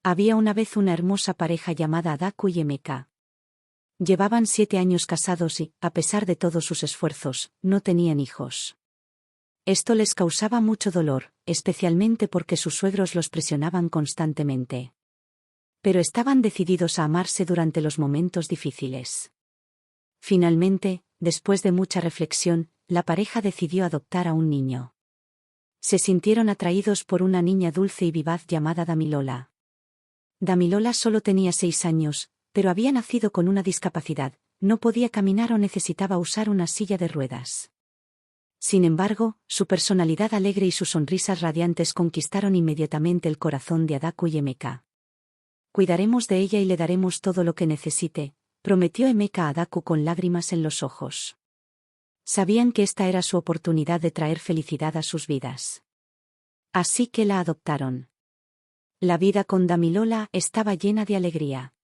Había una vez una hermosa pareja llamada Adaku y Emeka. Llevaban 7 años casados y, a pesar de todos sus esfuerzos, no tenían hijos. Esto les causaba mucho dolor, especialmente porque sus suegros los presionaban constantemente. Pero estaban decididos a amarse durante los momentos difíciles. Finalmente, después de mucha reflexión, la pareja decidió adoptar a un niño. Se sintieron atraídos por una niña dulce y vivaz llamada Damilola. Damilola solo tenía 6 años, pero había nacido con una discapacidad, no podía caminar o necesitaba usar una silla de ruedas. Sin embargo, su personalidad alegre y sus sonrisas radiantes conquistaron inmediatamente el corazón de Adaku y Emeka. Cuidaremos de ella y le daremos todo lo que necesite, prometió Emeka a Adaku con lágrimas en los ojos. Sabían que esta era su oportunidad de traer felicidad a sus vidas. Así que la adoptaron. La vida con Damilola estaba llena de alegría.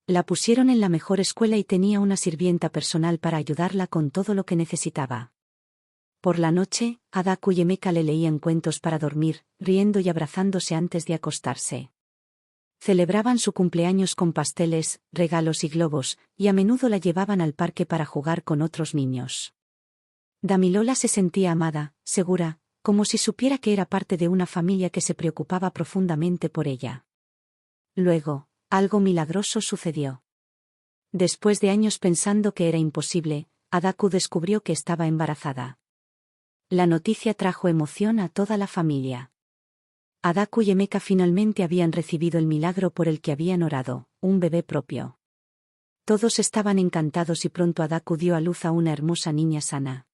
La pusieron en la mejor escuela y tenía una sirvienta personal para ayudarla con todo lo que necesitaba. Por la noche, Adaku y Emeka le leían cuentos para dormir, riendo y abrazándose antes de acostarse. Celebraban su cumpleaños con pasteles, regalos y globos, y a menudo la llevaban al parque para jugar con otros niños. Damilola se sentía amada, segura, como si supiera que era parte de una familia que se preocupaba profundamente por ella. Luego, algo milagroso sucedió. Después de años pensando que era imposible, Adaku descubrió que estaba embarazada. La noticia trajo emoción a toda la familia. Adaku y Emeka finalmente habían recibido el milagro por el que habían orado, un bebé propio. Todos estaban encantados y pronto Adaku dio a luz a una hermosa niña sana.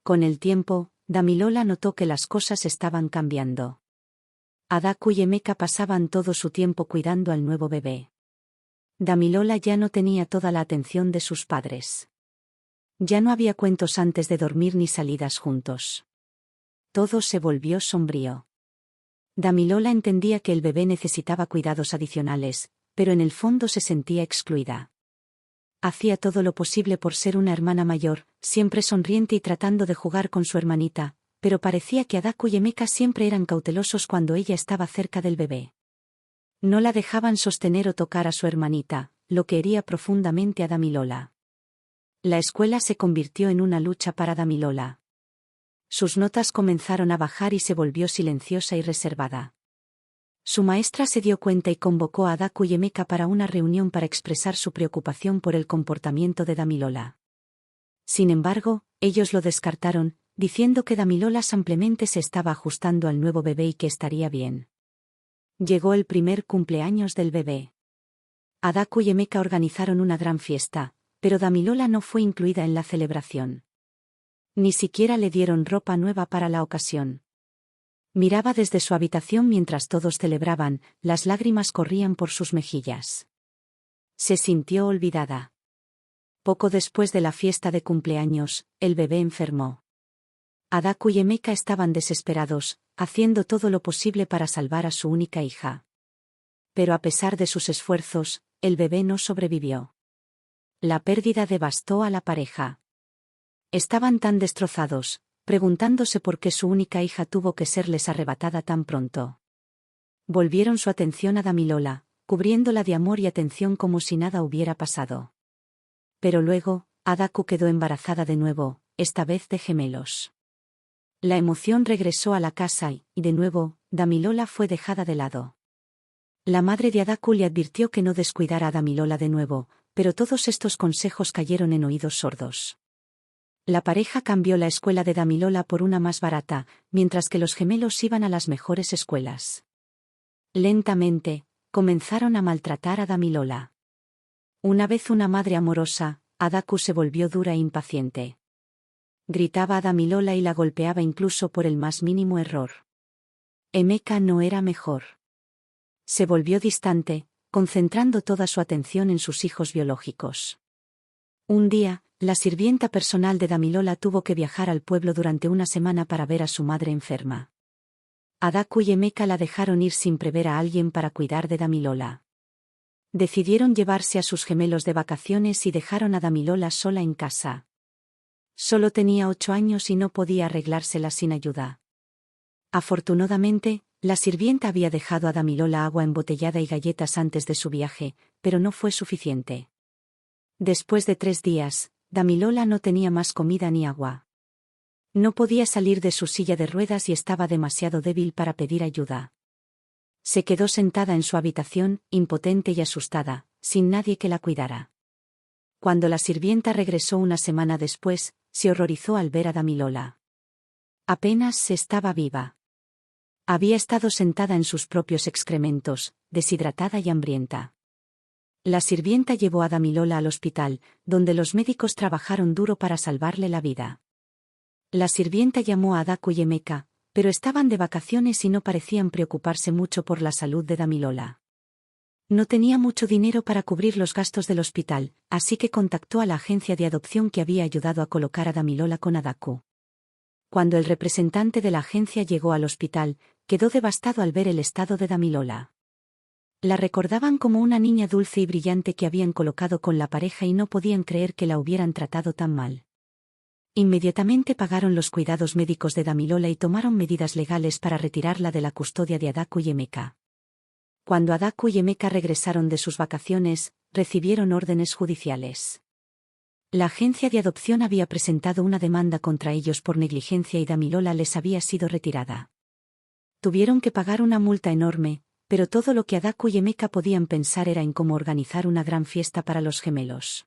Con el tiempo, Damilola notó que las cosas estaban cambiando. Adaku y Emeka pasaban todo su tiempo cuidando al nuevo bebé. Damilola ya no tenía toda la atención de sus padres. Ya no había cuentos antes de dormir ni salidas juntos. Todo se volvió sombrío. Damilola entendía que el bebé necesitaba cuidados adicionales, pero en el fondo se sentía excluida. Hacía todo lo posible por ser una hermana mayor, siempre sonriente y tratando de jugar con su hermanita, pero parecía que Adaku y Emeka siempre eran cautelosos cuando ella estaba cerca del bebé. No la dejaban sostener o tocar a su hermanita, lo que hería profundamente a Damilola. La escuela se convirtió en una lucha para Damilola. Sus notas comenzaron a bajar y se volvió silenciosa y reservada. Su maestra se dio cuenta y convocó a Adaku y Emeka para una reunión para expresar su preocupación por el comportamiento de Damilola. Sin embargo, ellos lo descartaron, diciendo que Damilola simplemente se estaba ajustando al nuevo bebé y que estaría bien. Llegó el primer cumpleaños del bebé. Adaku y Emeka organizaron una gran fiesta, pero Damilola no fue incluida en la celebración. Ni siquiera le dieron ropa nueva para la ocasión. Miraba desde su habitación mientras todos celebraban, las lágrimas corrían por sus mejillas. Se sintió olvidada. Poco después de la fiesta de cumpleaños, el bebé enfermó. Adaku y Emeka estaban desesperados, haciendo todo lo posible para salvar a su única hija. Pero a pesar de sus esfuerzos, el bebé no sobrevivió. La pérdida devastó a la pareja. Estaban tan destrozados, preguntándose por qué su única hija tuvo que serles arrebatada tan pronto. Volvieron su atención a Damilola, cubriéndola de amor y atención como si nada hubiera pasado. Pero luego, Adaku quedó embarazada de nuevo, esta vez de gemelos. La emoción regresó a la casa y, de nuevo, Damilola fue dejada de lado. La madre de Adaku le advirtió que no descuidara a Damilola de nuevo, pero todos estos consejos cayeron en oídos sordos. La pareja cambió la escuela de Damilola por una más barata, mientras que los gemelos iban a las mejores escuelas. Lentamente, comenzaron a maltratar a Damilola. Una vez una madre amorosa, Adaku se volvió dura e impaciente. Gritaba a Damilola y la golpeaba incluso por el más mínimo error. Emeka no era mejor. Se volvió distante, concentrando toda su atención en sus hijos biológicos. Un día, la sirvienta personal de Damilola tuvo que viajar al pueblo durante una semana para ver a su madre enferma. Adaku y Emeka la dejaron ir sin prever a alguien para cuidar de Damilola. Decidieron llevarse a sus gemelos de vacaciones y dejaron a Damilola sola en casa. Solo tenía 8 años y no podía arreglársela sin ayuda. Afortunadamente, la sirvienta había dejado a Damilola agua embotellada y galletas antes de su viaje, pero no fue suficiente. Después de 3 días, Damilola no tenía más comida ni agua. No podía salir de su silla de ruedas y estaba demasiado débil para pedir ayuda. Se quedó sentada en su habitación, impotente y asustada, sin nadie que la cuidara. Cuando la sirvienta regresó una semana después, se horrorizó al ver a Damilola. Apenas se estaba viva. Había estado sentada en sus propios excrementos, deshidratada y hambrienta. La sirvienta llevó a Damilola al hospital, donde los médicos trabajaron duro para salvarle la vida. La sirvienta llamó a Adaku y Emeka, pero estaban de vacaciones y no parecían preocuparse mucho por la salud de Damilola. No tenía mucho dinero para cubrir los gastos del hospital, así que contactó a la agencia de adopción que había ayudado a colocar a Damilola con Adaku. Cuando el representante de la agencia llegó al hospital, quedó devastado al ver el estado de Damilola. La recordaban como una niña dulce y brillante que habían colocado con la pareja y no podían creer que la hubieran tratado tan mal. Inmediatamente pagaron los cuidados médicos de Damilola y tomaron medidas legales para retirarla de la custodia de Adaku y Emeka. Cuando Adaku y Emeka regresaron de sus vacaciones, recibieron órdenes judiciales. La agencia de adopción había presentado una demanda contra ellos por negligencia y Damilola les había sido retirada. Tuvieron que pagar una multa enorme, pero todo lo que Adaku y Emeka podían pensar era en cómo organizar una gran fiesta para los gemelos.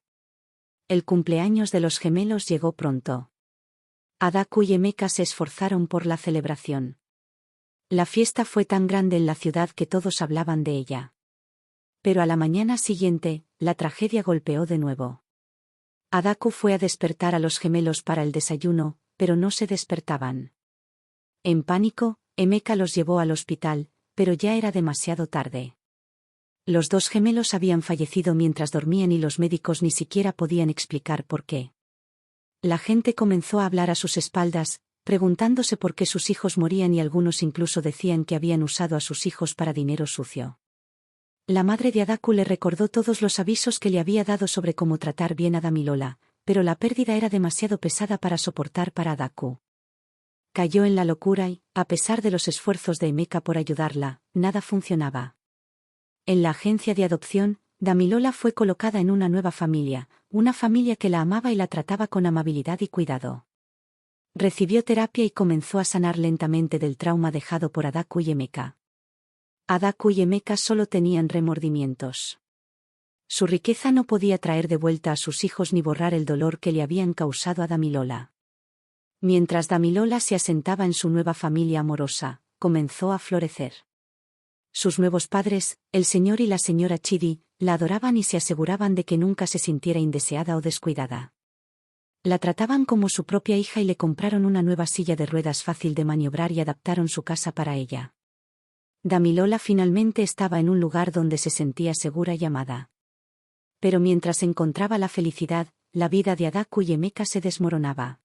El cumpleaños de los gemelos llegó pronto. Adaku y Emeka se esforzaron por la celebración. La fiesta fue tan grande en la ciudad que todos hablaban de ella. Pero a la mañana siguiente, la tragedia golpeó de nuevo. Adaku fue a despertar a los gemelos para el desayuno, pero no se despertaban. En pánico, Emeka los llevó al hospital, pero ya era demasiado tarde. Los 2 gemelos habían fallecido mientras dormían y los médicos ni siquiera podían explicar por qué. La gente comenzó a hablar a sus espaldas, preguntándose por qué sus hijos morían y algunos incluso decían que habían usado a sus hijos para dinero sucio. La madre de Adaku le recordó todos los avisos que le había dado sobre cómo tratar bien a Damilola, pero la pérdida era demasiado pesada para soportar para Adaku. Cayó en la locura y, a pesar de los esfuerzos de Emeka por ayudarla, nada funcionaba. En la agencia de adopción, Damilola fue colocada en una nueva familia, una familia que la amaba y la trataba con amabilidad y cuidado. Recibió terapia y comenzó a sanar lentamente del trauma dejado por Adaku y Emeka. Adaku y Emeka solo tenían remordimientos. Su riqueza no podía traer de vuelta a sus hijos ni borrar el dolor que le habían causado a Damilola. Mientras Damilola se asentaba en su nueva familia amorosa, comenzó a florecer. Sus nuevos padres, el señor y la señora Chidi, la adoraban y se aseguraban de que nunca se sintiera indeseada o descuidada. La trataban como su propia hija y le compraron una nueva silla de ruedas fácil de maniobrar y adaptaron su casa para ella. Damilola finalmente estaba en un lugar donde se sentía segura y amada. Pero mientras encontraba la felicidad, la vida de Adaku y Emeka se desmoronaba.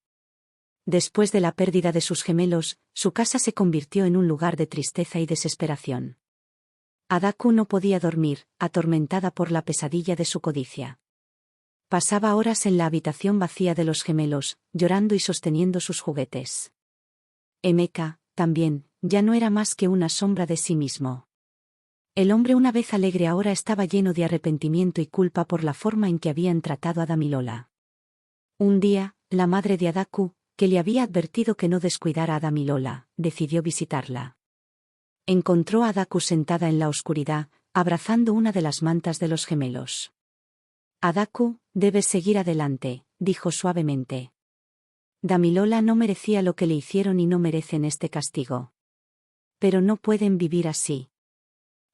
Después de la pérdida de sus gemelos, su casa se convirtió en un lugar de tristeza y desesperación. Adaku no podía dormir, atormentada por la pesadilla de su codicia. Pasaba horas en la habitación vacía de los gemelos, llorando y sosteniendo sus juguetes. Emeka, también, ya no era más que una sombra de sí mismo. El hombre una vez alegre ahora estaba lleno de arrepentimiento y culpa por la forma en que habían tratado a Damilola. Un día, la madre de Adaku, que le había advertido que no descuidara a Damilola, decidió visitarla. Encontró a Adaku sentada en la oscuridad, abrazando una de las mantas de los gemelos. Adaku, debes seguir adelante, dijo suavemente. Damilola no merecía lo que le hicieron y no merecen este castigo. Pero no pueden vivir así.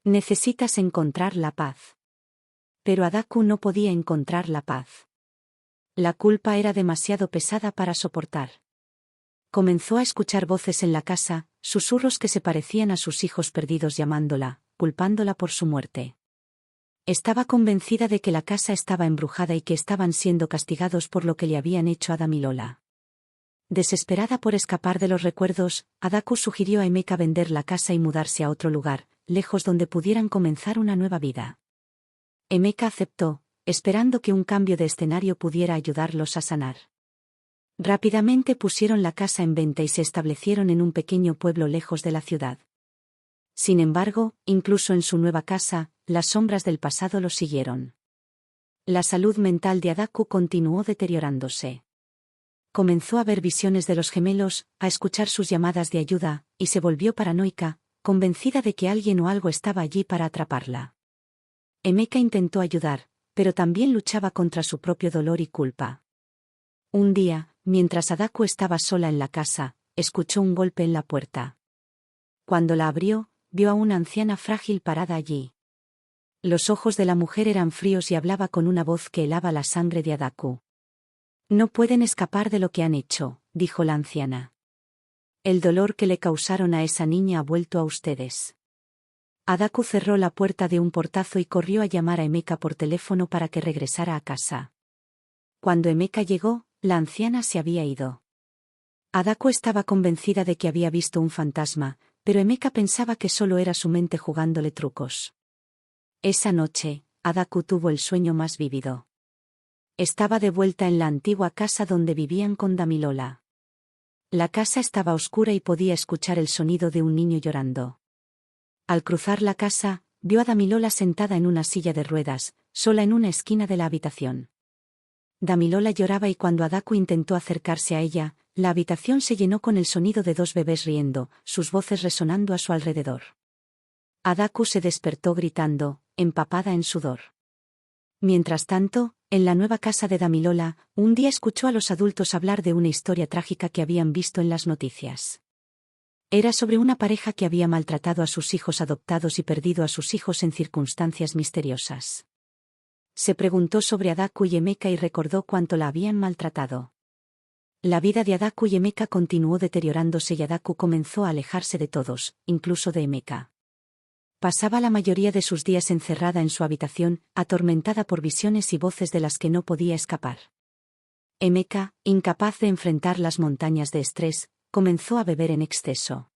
Necesitas encontrar la paz. Pero Adaku no podía encontrar la paz. La culpa era demasiado pesada para soportar. Comenzó a escuchar voces en la casa, susurros que se parecían a sus hijos perdidos llamándola, culpándola por su muerte. Estaba convencida de que la casa estaba embrujada y que estaban siendo castigados por lo que le habían hecho a Damilola. Desesperada por escapar de los recuerdos, Adaku sugirió a Emeka vender la casa y mudarse a otro lugar, lejos donde pudieran comenzar una nueva vida. Emeka aceptó, esperando que un cambio de escenario pudiera ayudarlos a sanar. Rápidamente pusieron la casa en venta y se establecieron en un pequeño pueblo lejos de la ciudad. Sin embargo, incluso en su nueva casa, las sombras del pasado lo siguieron. La salud mental de Adaku continuó deteriorándose. Comenzó a ver visiones de los gemelos, a escuchar sus llamadas de ayuda, y se volvió paranoica, convencida de que alguien o algo estaba allí para atraparla. Emeka intentó ayudar, pero también luchaba contra su propio dolor y culpa. Un día, mientras Adaku estaba sola en la casa, escuchó un golpe en la puerta. Cuando la abrió, vio a una anciana frágil parada allí. Los ojos de la mujer eran fríos y hablaba con una voz que helaba la sangre de Adaku. «No pueden escapar de lo que han hecho», dijo la anciana. «El dolor que le causaron a esa niña ha vuelto a ustedes». Adaku cerró la puerta de un portazo y corrió a llamar a Emeka por teléfono para que regresara a casa. Cuando Emeka llegó, la anciana se había ido. Adaku estaba convencida de que había visto un fantasma, pero Emeka pensaba que solo era su mente jugándole trucos. Esa noche, Adaku tuvo el sueño más vívido. Estaba de vuelta en la antigua casa donde vivían con Damilola. La casa estaba oscura y podía escuchar el sonido de un niño llorando. Al cruzar la casa, vio a Damilola sentada en una silla de ruedas, sola en una esquina de la habitación. Damilola lloraba y cuando Adaku intentó acercarse a ella, la habitación se llenó con el sonido de dos bebés riendo, sus voces resonando a su alrededor. Adaku se despertó gritando, empapada en sudor. Mientras tanto, en la nueva casa de Damilola, un día escuchó a los adultos hablar de una historia trágica que habían visto en las noticias. Era sobre una pareja que había maltratado a sus hijos adoptados y perdido a sus hijos en circunstancias misteriosas. Se preguntó sobre Adaku y Emeka y recordó cuánto la habían maltratado. La vida de Adaku y Emeka continuó deteriorándose y Adaku comenzó a alejarse de todos, incluso de Emeka. Pasaba la mayoría de sus días encerrada en su habitación, atormentada por visiones y voces de las que no podía escapar. Emeka, incapaz de enfrentar las montañas de estrés, comenzó a beber en exceso.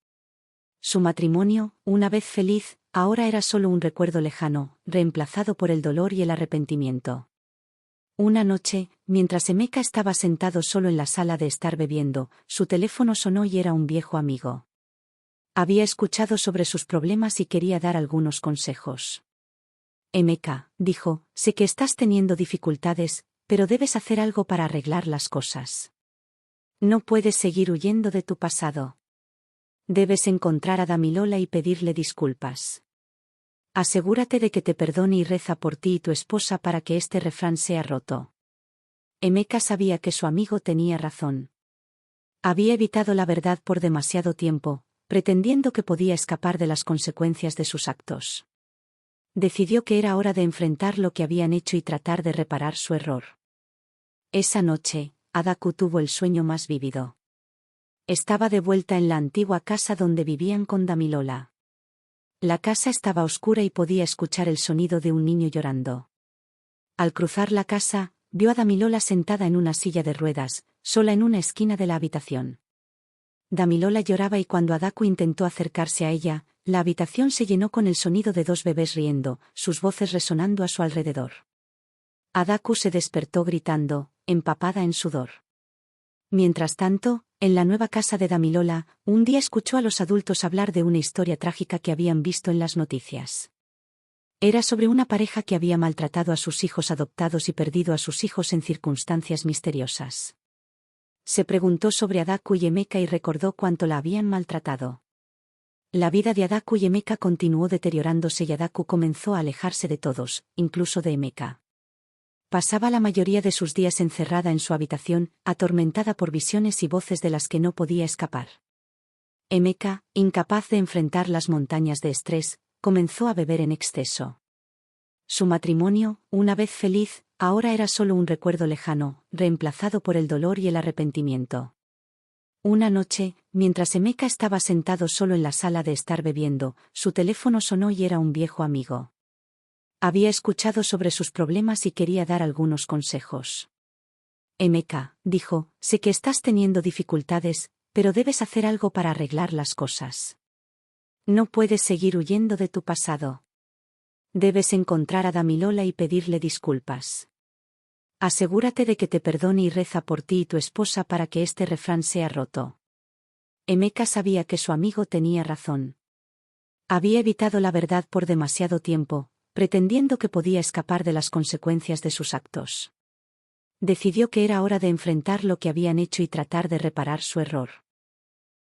Su matrimonio, una vez feliz, ahora era solo un recuerdo lejano, reemplazado por el dolor y el arrepentimiento. Una noche, mientras Emeka estaba sentado solo en la sala de estar bebiendo, su teléfono sonó y era un viejo amigo. Había escuchado sobre sus problemas y quería dar algunos consejos. Emeka, dijo, sé que estás teniendo dificultades, pero debes hacer algo para arreglar las cosas. No puedes seguir huyendo de tu pasado. Debes encontrar a Damilola y pedirle disculpas. Asegúrate de que te perdone y reza por ti y tu esposa para que este refrán sea roto. Emeka sabía que su amigo tenía razón. Había evitado la verdad por demasiado tiempo, pretendiendo que podía escapar de las consecuencias de sus actos. Decidió que era hora de enfrentar lo que habían hecho y tratar de reparar su error. Esa noche, Adaku tuvo el sueño más vívido. Estaba de vuelta en la antigua casa donde vivían con Damilola. La casa estaba oscura y podía escuchar el sonido de un niño llorando. Al cruzar la casa, vio a Damilola sentada en una silla de ruedas, sola en una esquina de la habitación. Damilola lloraba y cuando Adaku intentó acercarse a ella, la habitación se llenó con el sonido de dos bebés riendo, sus voces resonando a su alrededor. Adaku se despertó gritando, empapada en sudor. Mientras tanto, en la nueva casa de Damilola, un día escuchó a los adultos hablar de una historia trágica que habían visto en las noticias. Era sobre una pareja que había maltratado a sus hijos adoptados y perdido a sus hijos en circunstancias misteriosas. Se preguntó sobre Adaku y Emeka y recordó cuánto la habían maltratado. La vida de Adaku y Emeka continuó deteriorándose y Adaku comenzó a alejarse de todos, incluso de Emeka. Pasaba la mayoría de sus días encerrada en su habitación, atormentada por visiones y voces de las que no podía escapar. Emeka, incapaz de enfrentar las montañas de estrés, comenzó a beber en exceso. Su matrimonio, una vez feliz, ahora era solo un recuerdo lejano, reemplazado por el dolor y el arrepentimiento. Una noche, mientras Emeka estaba sentado solo en la sala de estar bebiendo, su teléfono sonó y era un viejo amigo. Había escuchado sobre sus problemas y quería dar algunos consejos. Emeka, dijo, sé que estás teniendo dificultades, pero debes hacer algo para arreglar las cosas. No puedes seguir huyendo de tu pasado. Debes encontrar a Damilola y pedirle disculpas. Asegúrate de que te perdone y reza por ti y tu esposa para que este refrán sea roto. Emeka sabía que su amigo tenía razón. Había evitado la verdad por demasiado tiempo, pretendiendo que podía escapar de las consecuencias de sus actos. Decidió que era hora de enfrentar lo que habían hecho y tratar de reparar su error.